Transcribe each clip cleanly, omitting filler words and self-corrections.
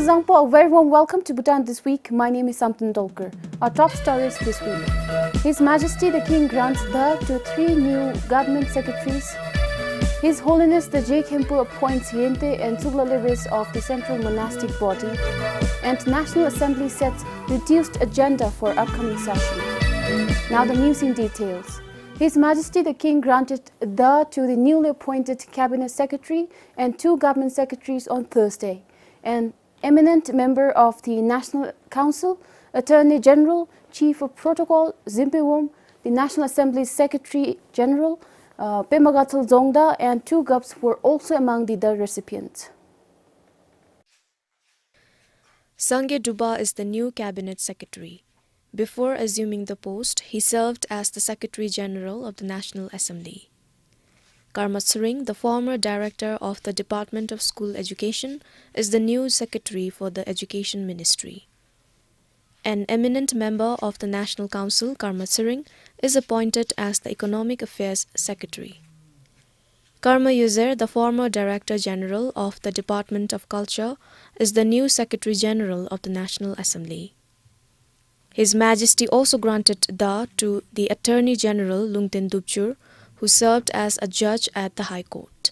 Zangpo, a very warm welcome to Bhutan This Week. My name is Samtan Dolkar. Our top stories this week. His Majesty the King grants the to 3 new government secretaries. His Holiness the J. Kempo appoints Yente and Tuglalibis of the Central Monastic Body. And National Assembly sets reduced agenda for upcoming session. Now the news in details. His Majesty the King granted the to the newly appointed Cabinet Secretary and 2 government secretaries on Thursday. An eminent member of the National Council, Attorney General, Chief of Protocol, Zimpewom, the National Assembly's Secretary General, Pemagatal Zongda, and 2 GUPs were also among the recipients. Sangye Duba is the new Cabinet Secretary. Before assuming the post, he served as the Secretary General of the National Assembly. Karma Sring, the former Director of the Department of School Education, is the new Secretary for the Education Ministry. An eminent member of the National Council, Karma Sring, is appointed as the Economic Affairs Secretary. Karma User, the former Director General of the Department of Culture, is the new Secretary General of the National Assembly. His Majesty also granted the to the Attorney General Lungten Dupchur, who served as a judge at the High Court.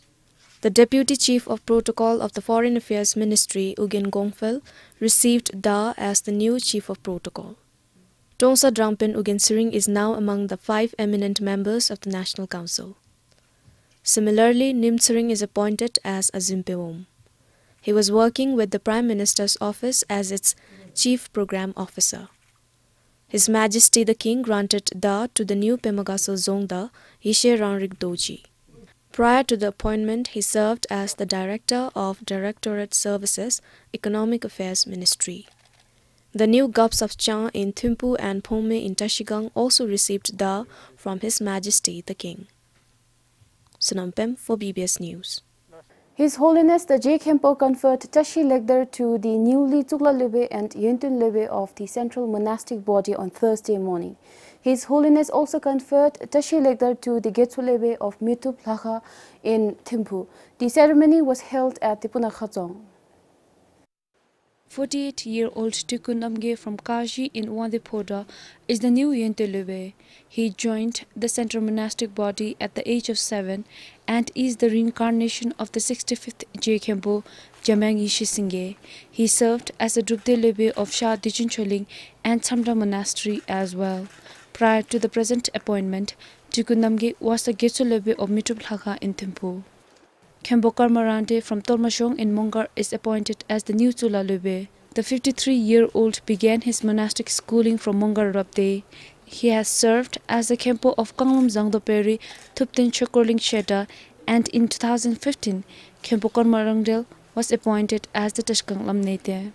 The Deputy Chief of Protocol of the Foreign Affairs Ministry, Ugen Gongfel, received Da as the new Chief of Protocol. Tongsa Drampen Ugen Siring is now among the 5 eminent members of the National Council. Similarly, Nim Siring is appointed as a Zimpewom. He was working with the Prime Minister's office as its Chief Program Officer. His Majesty the King granted Da to the new Pemagatal Zongda, Yishe Ranrik Doji. Prior to the appointment, he served as the Director of Directorate Services, Economic Affairs Ministry. The new GUPs of Chang in Thimphu and Pome in Tashigang also received Da from His Majesty the King. Sunampem for BBS News. His Holiness the J. Kempo conferred Tashi Legdar to the newly Tuglalebe and Yentun Lebe of the Central Monastic Body on Thursday morning. His Holiness also conferred Tashi Legdar to the Getsulebe of Mitub Laha in Thimphu. The ceremony was held at the Punakhatsong. 48-year-old Tukundamge from Kaji in Wandipoda is the new Yentelube. He joined the Central Monastic Body at the age of 7 and is the reincarnation of the 65th J. Kempo, Jamang Yishisinghe. He served as the Drupdelebe of Shah Dijincholing and Samda Monastery as well. Prior to the present appointment, Tukundamge was the Getsulebe of Mitublaga in Thimphu. Kempo Karmarante from Tormashong in Mongar is appointed as the new Tula Lube. The 53-year-old began his monastic schooling from Mongar Rabde. He has served as the Kempo of Kanglum Zangdoperi, Thupten Chokorling Sheda, and in 2015, Kempo Karmarangdel was appointed as the Tashkanglam Nete.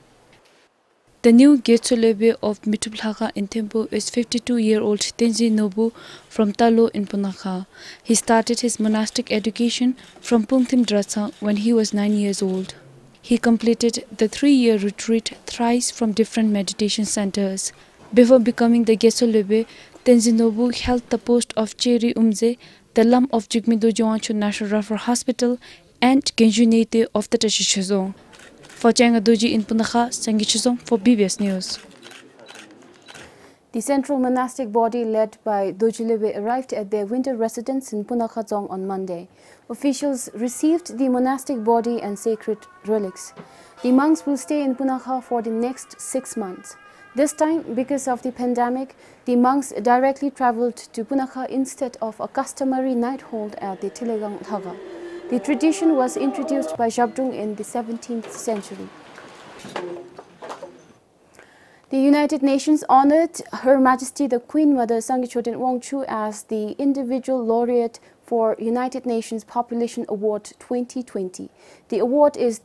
The new Getsulebe of Mitublaga in Thimphu is 52-year-old Tenzi Nobu from Talo in Punakha. He started his monastic education from Pungthim Drasa when he was 9 years old. He completed the 3-year retreat thrice from different meditation centers. Before becoming the Getsulebe, Tenzi Nobu held the post of Cheri Umze, the Lam of Jigmido Joancho National Referral Hospital, and Genjunete of the Tashishazong. For Changadoji in Punakha, Sangichizong for BBS News. The Central Monastic Body led by Dojilebe arrived at their winter residence in Punakhatsong on Monday. Officials received the monastic body and sacred relics. The monks will stay in Punakha for the next 6 months. This time, because of the pandemic, the monks directly traveled to Punakha instead of a customary night hold at the Tilegang Dhaga. The tradition was introduced by Jabdung in the 17th century. The United Nations honored Her Majesty the Queen Mother Sangyechodin Wangchu as the individual laureate for United Nations Population Award 2020. The award is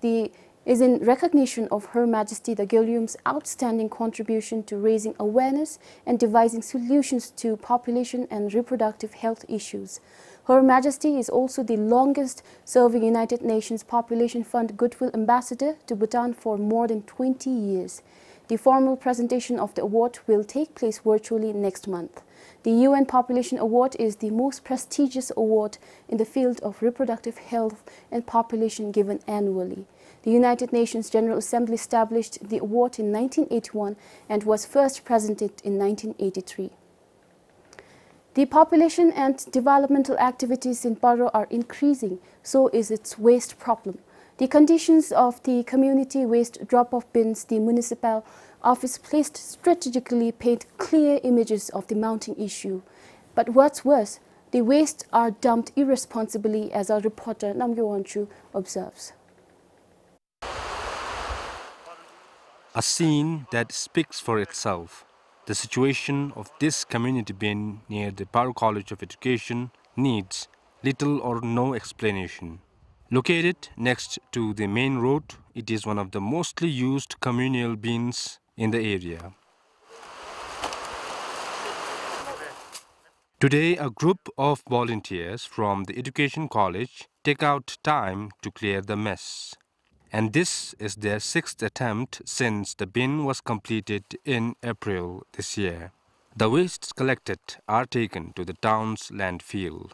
in recognition of Her Majesty the Gillium's outstanding contribution to raising awareness and devising solutions to population and reproductive health issues. Her Majesty is also the longest-serving United Nations Population Fund Goodwill Ambassador to Bhutan for more than 20 years. The formal presentation of the award will take place virtually next month. The UN Population Award is the most prestigious award in the field of reproductive health and population given annually. The United Nations General Assembly established the award in 1981 and was first presented in 1983. The population and developmental activities in Paro are increasing, so is its waste problem. The conditions of the community waste drop-off bins the municipal office placed strategically paint clear images of the mounting issue. But what's worse, the waste are dumped irresponsibly, as our reporter Nam Yo-won-chu observes. A scene that speaks for itself. The situation of this community bin near the Paro College of Education needs little or no explanation. Located next to the main road, it is one of the mostly used communal bins in the area. Today, a group of volunteers from the Education College take out time to clear the mess. And this is their 6th attempt since the bin was completed in April this year. The wastes collected are taken to the town's landfill.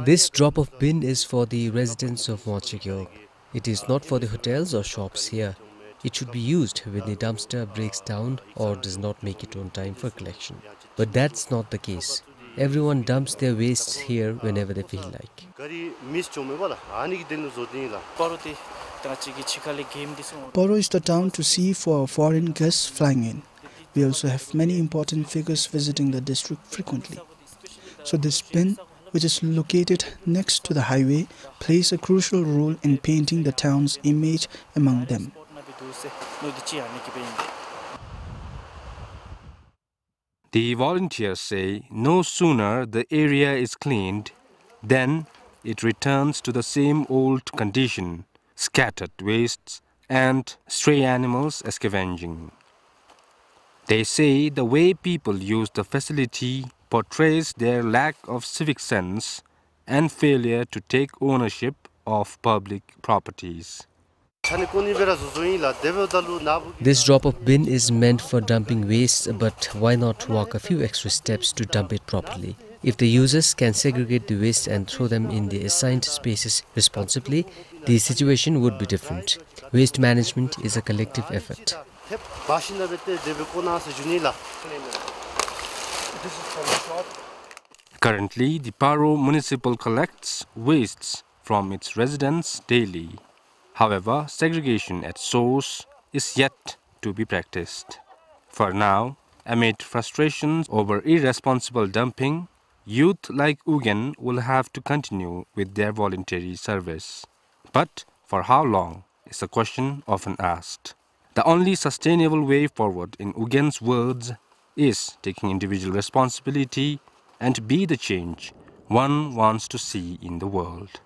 This drop-off bin is for the residents of Mochigyog. It is not for the hotels or shops here. It should be used when the dumpster breaks down or does not make it on time for collection. But that's not the case. Everyone dumps their wastes here whenever they feel like. Paro is the town to see for foreign guests flying in. We also have many important figures visiting the district frequently. So this bin, which is located next to the highway, plays a crucial role in painting the town's image among them. The volunteers say no sooner the area is cleaned, then it returns to the same old condition, scattered wastes and stray animals scavenging. They say the way people use the facility portrays their lack of civic sense and failure to take ownership of public properties. This drop-off bin is meant for dumping waste, but why not walk a few extra steps to dump it properly? If the users can segregate the waste and throw them in the assigned spaces responsibly, the situation would be different. Waste management is a collective effort. Currently, the Paro municipal collects wastes from its residents daily. However, segregation at source is yet to be practiced. For now, amid frustrations over irresponsible dumping, youth like Ugen will have to continue with their voluntary service. But for how long is a question often asked. The only sustainable way forward, in Ugen's words, is taking individual responsibility and be the change one wants to see in the world.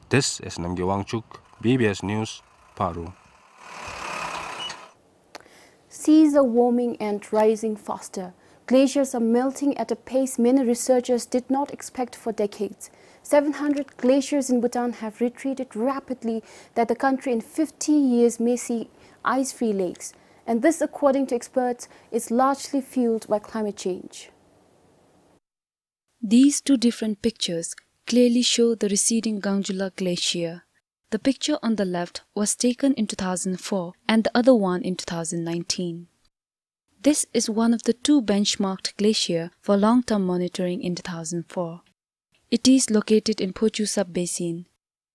This is Nam Yo-won-chuk, BBS News, Paro. Seas are warming and rising faster. Glaciers are melting at a pace many researchers did not expect for decades. 700 glaciers in Bhutan have retreated rapidly that the country in 50 years may see ice-free lakes. And this, according to experts, is largely fueled by climate change. These two different pictures clearly show the receding Gangjula Glacier. The picture on the left was taken in 2004 and the other one in 2019. This is one of the two benchmarked glaciers for long-term monitoring in 2004. It is located in Pochu sub-basin.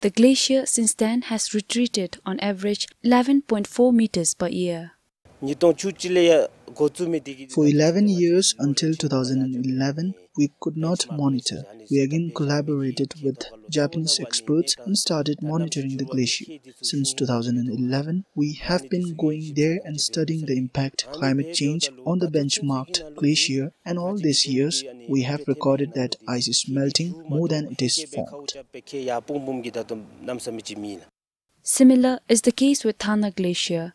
The glacier since then has retreated on average 11.4 meters per year. For 11 years until 2011, we could not monitor. We again collaborated with Japanese experts and started monitoring the glacier. Since 2011, we have been going there and studying the impact of climate change on the benchmarked glacier, and all these years we have recorded that ice is melting more than it is formed. Similar is the case with Thana Glacier.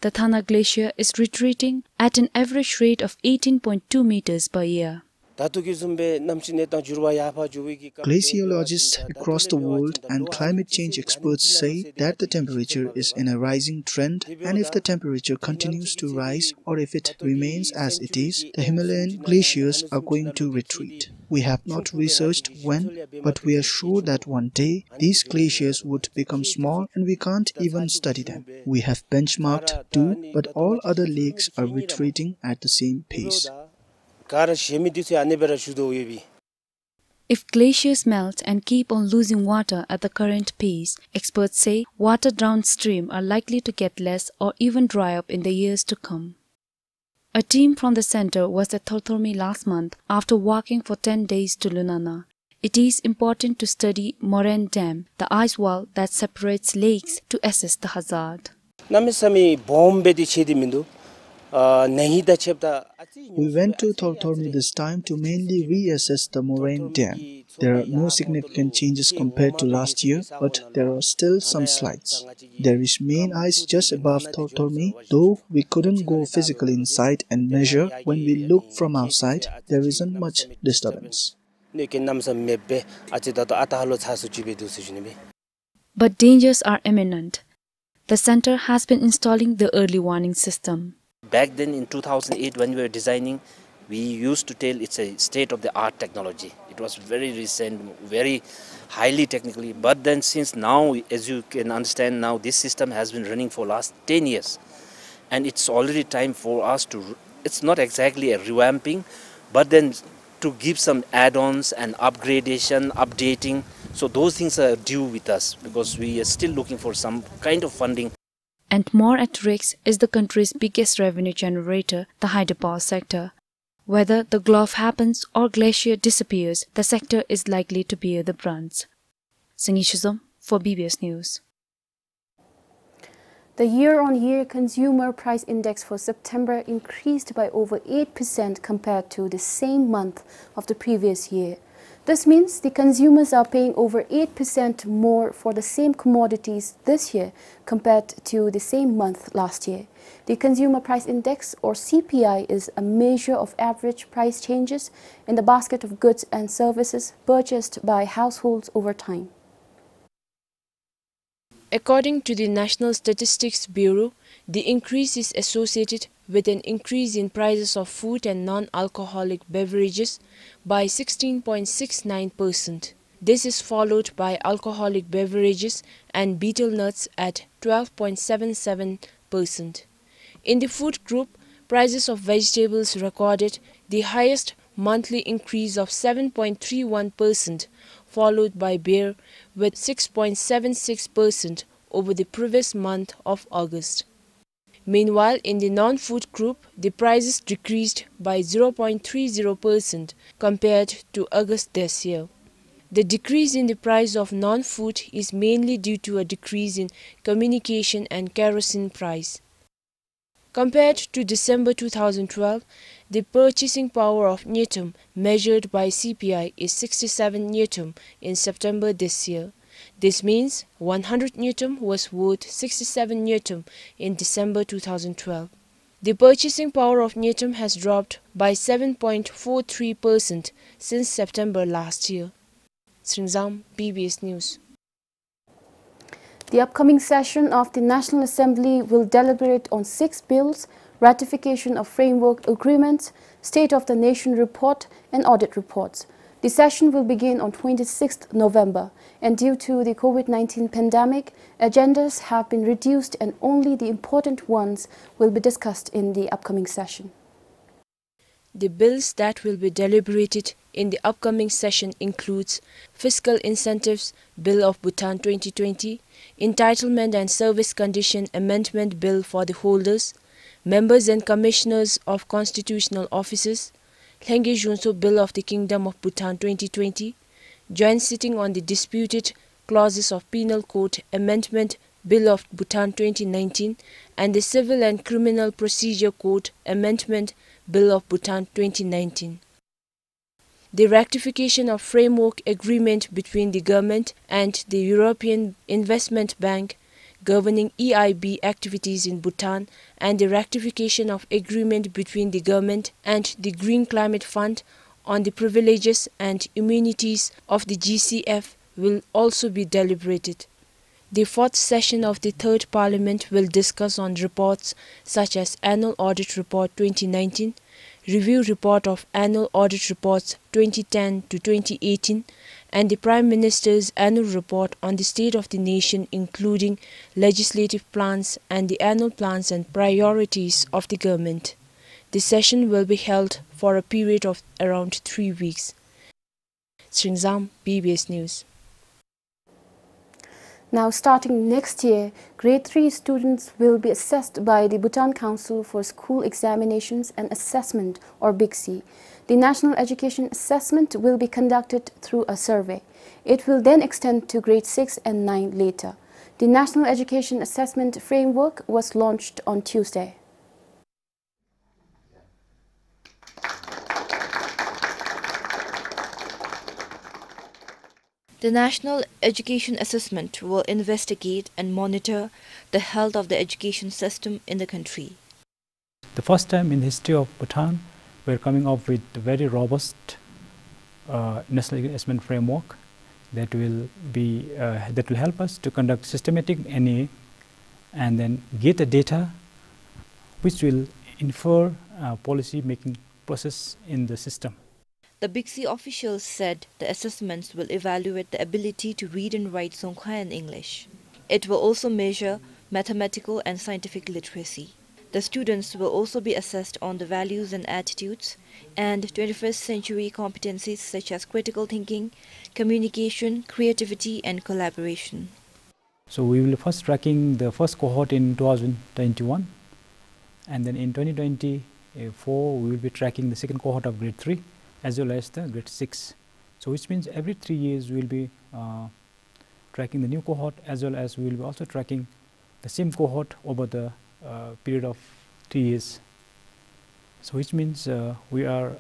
The Thana Glacier is retreating at an average rate of 18.2 meters per year. Glaciologists across the world and climate change experts say that the temperature is in a rising trend, and if the temperature continues to rise or if it remains as it is, the Himalayan glaciers are going to retreat. We have not researched when, but we are sure that one day these glaciers would become small and we can't even study them. We have benchmarked too, but all other lakes are retreating at the same pace. If glaciers melt and keep on losing water at the current pace, experts say water downstream are likely to get less or even dry up in the years to come. A team from the center was at Tortormi last month after walking for 10 days to Lunana. It is important to study Moraine Dam, the ice wall that separates lakes, to assess the hazard. We went to Tortormi this time to mainly reassess the Moraine Dam. There are no significant changes compared to last year, but there are still some slides. There is main ice just above Tortormi, though we couldn't go physically inside and measure. When we look from outside, there isn't much disturbance. But dangers are imminent. The center has been installing the early warning system. Back then in 2008 when we were designing, we used to tell it's a state-of-the-art technology. It was very recent, very highly technically. But then since now, as you can understand now, this system has been running for last 10 years. And it's already time for us to, it's not exactly a revamping, but then to give some add-ons and upgradation, updating. So those things are due with us because we are still looking for some kind of funding. And more at risk is the country's biggest revenue generator, the hydropower sector. Whether the gulf happens or glacier disappears, the sector is likely to bear the brunt. Singi Shizom for BBS News. The year-on-year consumer price index for September increased by over 8% compared to the same month of the previous year. This means the consumers are paying over 8% more for the same commodities this year compared to the same month last year. The Consumer Price Index, or CPI, is a measure of average price changes in the basket of goods and services purchased by households over time. According to the National Statistics Bureau, the increase is associated with an increase in prices of food and non-alcoholic beverages by 16.69%. This is followed by alcoholic beverages and betel nuts at 12.77%. In the food group, prices of vegetables recorded the highest monthly increase of 7.31%, followed by beer with 6.76% over the previous month of August. Meanwhile, in the non-food group, the prices decreased by 0.30% compared to August this year. The decrease in the price of non-food is mainly due to a decrease in communication and kerosene price. Compared to December 2012, the purchasing power of Newton measured by CPI is 67 Newton in September this year. This means 100 Newton was worth 67 Newton in December 2012. The purchasing power of Newton has dropped by 7.43% since September last year. Sringzam, BBS News. The upcoming session of the National Assembly will deliberate on 6 bills, ratification of framework agreements, State of the Nation report and audit reports. The session will begin on 26th November, and due to the COVID-19 pandemic, agendas have been reduced and only the important ones will be discussed in the upcoming session. The bills that will be deliberated in the upcoming session includes Fiscal Incentives Bill of Bhutan 2020, Entitlement and Service Condition Amendment Bill for the holders, Members and Commissioners of Constitutional Offices, Lhenge Junso Bill of the Kingdom of Bhutan 2020, Joint Sitting on the Disputed Clauses of Penal Code Amendment Bill of Bhutan 2019, and the Civil and Criminal Procedure Code Amendment Bill of Bhutan 2019. The ratification of framework agreement between the government and the European Investment Bank governing EIB activities in Bhutan, and the ratification of agreement between the government and the Green Climate Fund on the privileges and immunities of the GCF will also be deliberated. The fourth session of the Third Parliament will discuss on reports such as Annual Audit Report 2019, review report of annual audit reports 2010 to 2018, and the Prime Minister's annual report on the state of the nation, including legislative plans and the annual plans and priorities of the government. The session will be held for a period of around 3 weeks. Sringzam, BBS News. Now, starting next year, Grade 3 students will be assessed by the Bhutan Council for School Examinations and Assessment, or BICSI. The National Education Assessment will be conducted through a survey. It will then extend to Grade 6 and 9 later. The National Education Assessment Framework was launched on Tuesday. The National Education Assessment will investigate and monitor the health of the education system in the country. The first time in the history of Bhutan, we are coming up with a very robust national assessment framework that will help us to conduct systematic NA and then get the data which will infer policy making process in the system. The BICSI officials said the assessments will evaluate the ability to read and write Songkhla and English. It will also measure mathematical and scientific literacy. The students will also be assessed on the values and attitudes and 21st century competencies such as critical thinking, communication, creativity and collaboration. So we will first tracking the first cohort in 2021, and then in 2024 we will be tracking the second cohort of Grade 3 as well as the Grade 6. So which means every 3 years we will be tracking the new cohort, as well as we will be also tracking the same cohort over the period of 3 years. So which means we are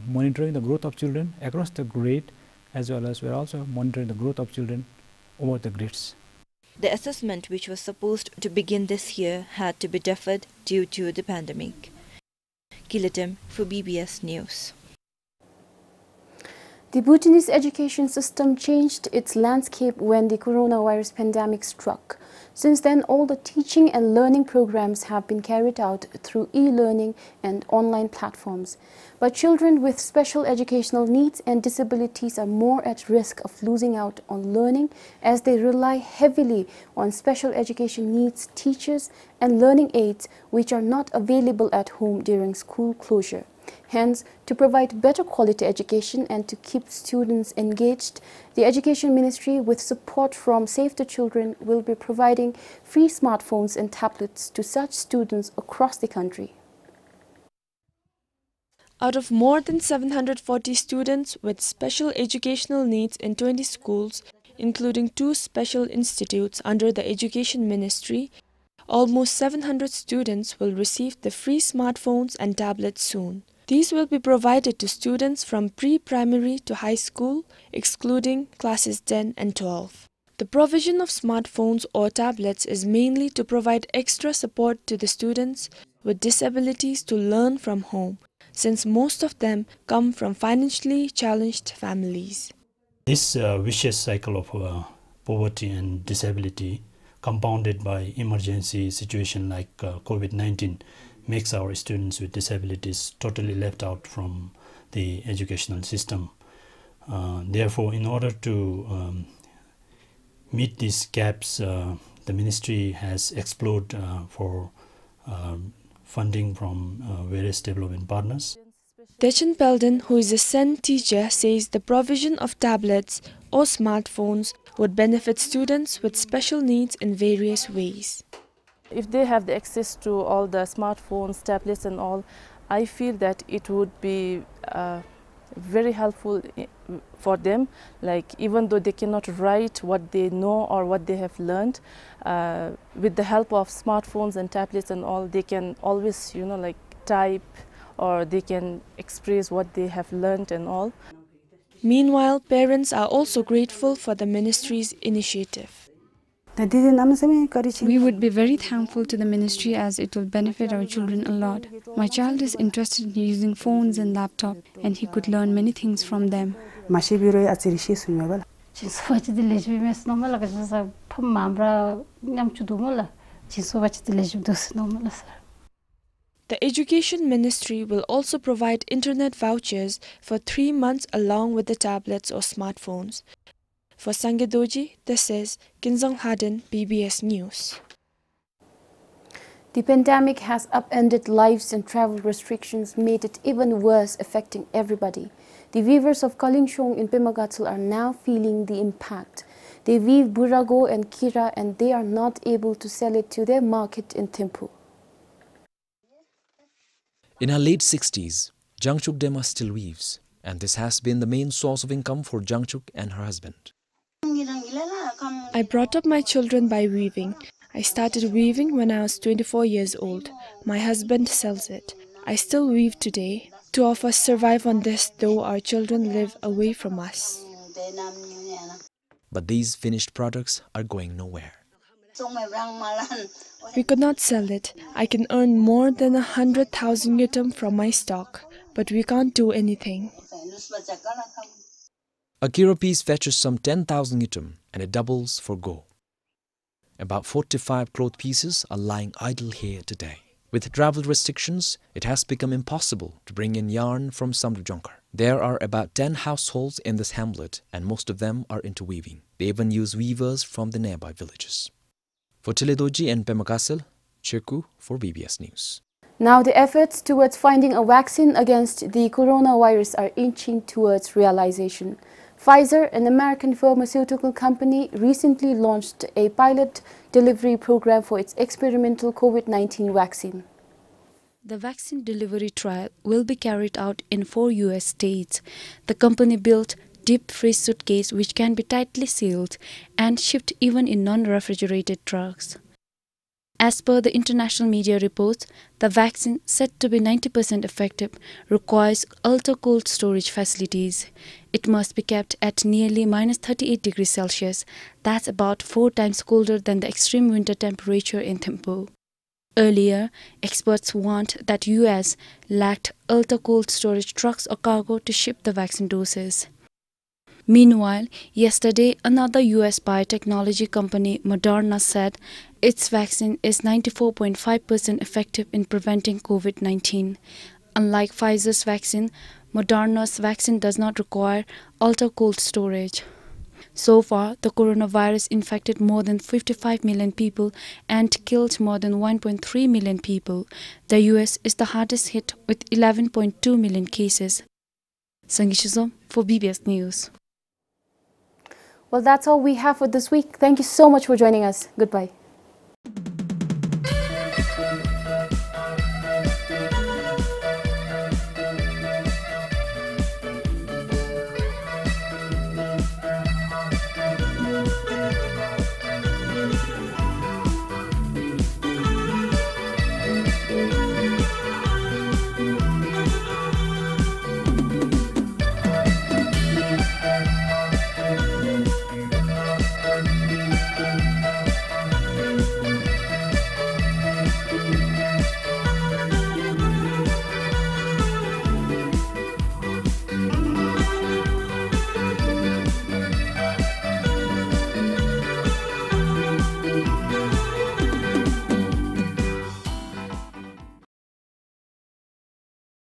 monitoring the growth of children across the grade, as well as we are also monitoring the growth of children over the grades. The assessment, which was supposed to begin this year, had to be deferred due to the pandemic. Kilatem for BBS News. The Bhutanese education system changed its landscape when the coronavirus pandemic struck. Since then, all the teaching and learning programs have been carried out through e-learning and online platforms. But children with special educational needs and disabilities are more at risk of losing out on learning, as they rely heavily on special education needs teachers and learning aids which are not available at home during school closure. Hence, to provide better quality education and to keep students engaged, the Education Ministry, with support from Save the Children, will be providing free smartphones and tablets to such students across the country. Out of more than 740 students with special educational needs in 20 schools, including 2 special institutes under the Education Ministry, almost 700 students will receive the free smartphones and tablets soon. These will be provided to students from pre-primary to high school, excluding classes 10 and 12. The provision of smartphones or tablets is mainly to provide extra support to the students with disabilities to learn from home, since most of them come from financially challenged families. This vicious cycle of poverty and disability, compounded by emergency situation like COVID-19, makes our students with disabilities totally left out from the educational system. Therefore, in order to meet these gaps, the ministry has explored for funding from various development partners. Dechen Pelden, who is a SEN teacher, says the provision of tablets or smartphones would benefit students with special needs in various ways. If they have the access to all the smartphones, tablets and all, I feel that it would be very helpful for them. Like, even though they cannot write what they know or what they have learned, with the help of smartphones and tablets and all, they can always, like type, or they can express what they have learned and all. Meanwhile, parents are also grateful for the ministry's initiative. We would be very thankful to the ministry, as it will benefit our children a lot. My child is interested in using phones and laptop, and he could learn many things from them. The The Education Ministry will also provide internet vouchers for 3 months along with the tablets or smartphones. For Sangedoji, this is Kinzong Haden, PBS News. The pandemic has upended lives and travel restrictions made it even worse, affecting everybody. The weavers of Kalingshong in Pemagatsal are now feeling the impact. They weave burago and kira and they are not able to sell it to their market in Thimphu. In her late 60s, Jangchuk Dema still weaves, and this has been the main source of income for Jangchuk and her husband. I brought up my children by weaving. I started weaving when I was 24 years old. My husband sells it. I still weave today. Two of us survive on this, though our children live away from us. But these finished products are going nowhere. We could not sell it. I can earn more than 100,000 yutam from my stock, but we can't do anything. A kira piece fetches some 10,000 yutam and it doubles for go. About 45 cloth pieces are lying idle here today. With travel restrictions, it has become impossible to bring in yarn from Samrujonkar. There are about 10 households in this hamlet and most of them are into weaving. They even use weavers from the nearby villages. For Tiledoji and Pemakasil, Cheku for BBS News. Now the efforts towards finding a vaccine against the coronavirus are inching towards realization. Pfizer, an American pharmaceutical company, recently launched a pilot delivery program for its experimental COVID-19 vaccine. The vaccine delivery trial will be carried out in 4 US states. The company built deep-freeze suitcase which can be tightly sealed and shipped even in non-refrigerated trucks. As per the international media reports, the vaccine, said to be 90% effective, requires ultra-cold storage facilities. It must be kept at nearly -38 degrees Celsius. That's about 4 times colder than the extreme winter temperature in Thimphu. Earlier, experts warned that US lacked ultra-cold storage trucks or cargo to ship the vaccine doses. Meanwhile, yesterday, another US biotechnology company, Moderna, said its vaccine is 94.5% effective in preventing COVID-19. Unlike Pfizer's vaccine, Moderna's vaccine does not require ultra-cold storage. So far, the coronavirus infected more than 55 million people and killed more than 1.3 million people. The US is the hardest hit with 11.2 million cases. Sangishizo for BBS News. Well, that's all we have for this week. Thank you so much for joining us. Goodbye.